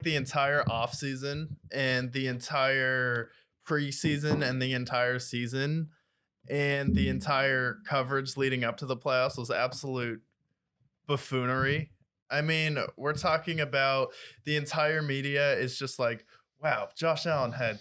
the entire offseason and the entire preseason and the entire season and the entire coverage leading up to the playoffs was absolute buffoonery. I mean, we're talking about the entire media is just like, wow, Josh Allen had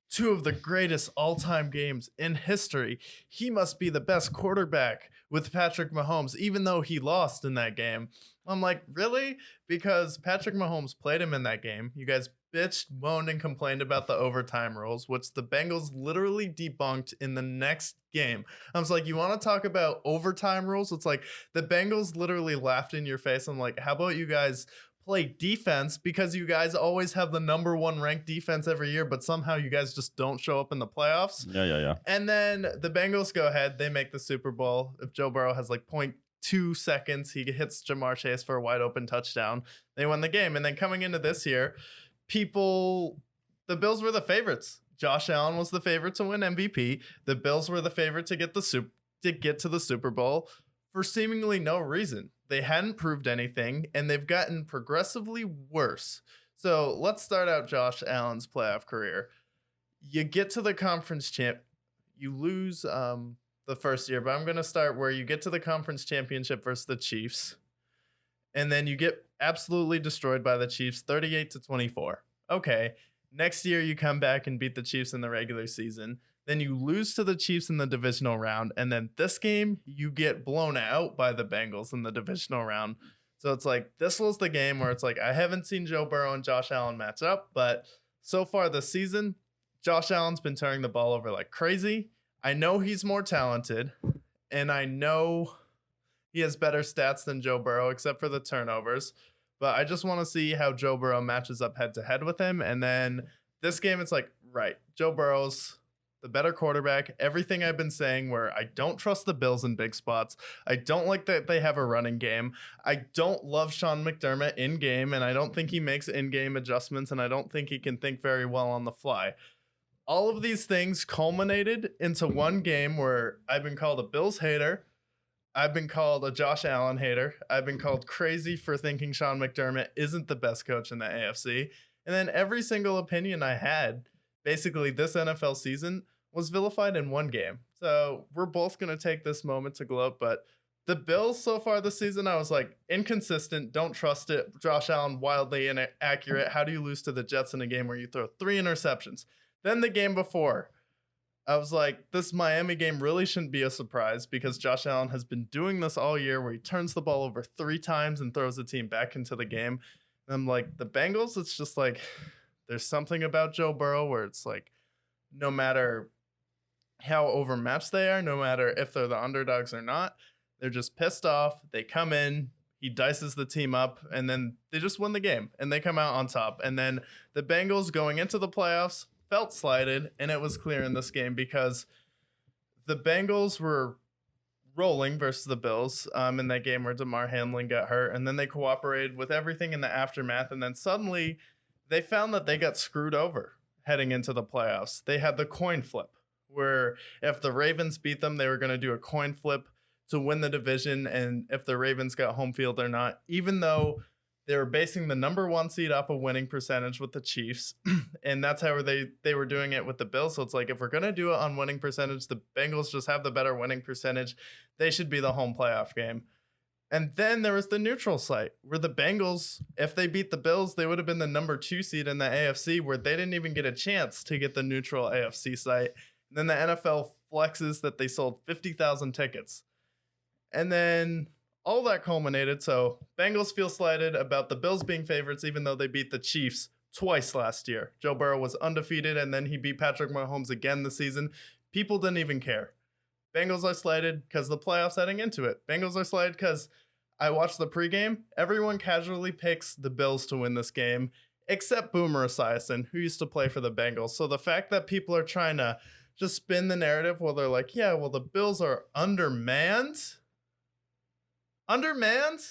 two of the greatest all-time games in history. He must be the best quarterback with Patrick Mahomes, even though he lost in that game. I'm like, really? Because Patrick Mahomes played him in that game. You guys bitched, moaned, and complained about the overtime rules, which the Bengals literally debunked in the next game. I was like, you want to talk about overtime rules? It's like the Bengals literally laughed in your face. I'm like, how about you guys play defense, because you guys always have the number one ranked defense every year, but somehow you guys just don't show up in the playoffs. Yeah. And then the Bengals go ahead, they make the Super Bowl. If Joe Burrow has like 0.2 seconds, he hits Jamar Chase for a wide open touchdown. They win the game. And then coming into this year, the Bills were the favorites. Josh Allen was the favorite to win MVP. The Bills were the favorite to get to the Super Bowl for seemingly no reason. They hadn't proved anything, and they've gotten progressively worse. So let's start out Josh Allen's playoff career. You get to the conference champ, you lose the first year, but I'm going to start where you get to the conference championship versus the Chiefs, and then you get absolutely destroyed by the Chiefs, 38-24. Okay, next year you come back and beat the Chiefs in the regular season. Then you lose to the Chiefs in the divisional round. And then this game, you get blown out by the Bengals in the divisional round. So it's like, this was the game where it's like, I haven't seen Joe Burrow and Josh Allen match up. But so far this season, Josh Allen's been turning the ball over like crazy. I know he's more talented. And I know he has better stats than Joe Burrow, except for the turnovers. But I just want to see how Joe Burrow matches up head to head with him. And then this game, it's like, right, Joe Burrow's the better quarterback. Everything I've been saying, where I don't trust the Bills in big spots. I don't like that they have a running game. I don't love Sean McDermott in game, and I don't think he makes in-game adjustments, and I don't think he can think very well on the fly. All of these things culminated into one game where I've been called a Bills hater. I've been called a Josh Allen hater. I've been called crazy for thinking Sean McDermott isn't the best coach in the AFC. And then every single opinion I had, basically this NFL season, was vilified in one game. So we're both going to take this moment to gloat, but the Bills so far this season, I was like, inconsistent, don't trust it. Josh Allen, wildly inaccurate. How do you lose to the Jets in a game where you throw 3 interceptions? Then the game before, I was like, this Miami game really shouldn't be a surprise, because Josh Allen has been doing this all year where he turns the ball over 3 times and throws the team back into the game. And I'm like, the Bengals, it's just like, there's something about Joe Burrow where it's like, no matter how overmatched they are, no matter if they're the underdogs or not, they're just pissed off. They come in, he dices the team up, and then they just win the game and they come out on top. And then the Bengals going into the playoffs felt slighted, and it was clear in this game because the Bengals were rolling versus the Bills in that game where DeMar Hamlin got hurt, and then they cooperated with everything in the aftermath, and then suddenly they found that they got screwed over heading into the playoffs. They had the coin flip, where if the Ravens beat them, they were going to do a coin flip to win the division, and if the Ravens got home field or not, even though they were basing the number 1 seed off a winning percentage with the Chiefs, and that's how they were doing it with the Bills. So it's like, if we're going to do it on winning percentage, the Bengals just have the better winning percentage. They should be the home playoff game. And then there was the neutral site where the Bengals, if they beat the Bills, they would have been the number 2 seed in the AFC, where they didn't even get a chance to get the neutral AFC site. And then the NFL flexes that they sold 50,000 tickets. And then all that culminated. So Bengals feel slighted about the Bills being favorites, even though they beat the Chiefs twice last year. Joe Burrow was undefeated, and then he beat Patrick Mahomes again this season. People didn't even care. Bengals are slighted because the playoffs heading into it. Bengals are slighted because I watched the pregame. Everyone casually picks the Bills to win this game, except Boomer Esiason, who used to play for the Bengals. So the fact that people are trying to just spin the narrative where they're like, yeah, well, the Bills are undermanned. Undermanned?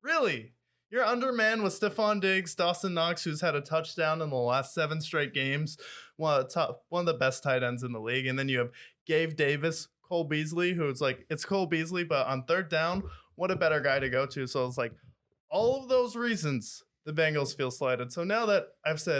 Really? You're undermanned with Stephon Diggs, Dawson Knox, who's had a touchdown in the last 7 straight games, one of the best tight ends in the league. And then you have Gabe Davis, Cole Beasley, who's like, it's Cole Beasley, but on third down, what a better guy to go to. So it's like, all of those reasons the Bengals feel slighted. So now that I've said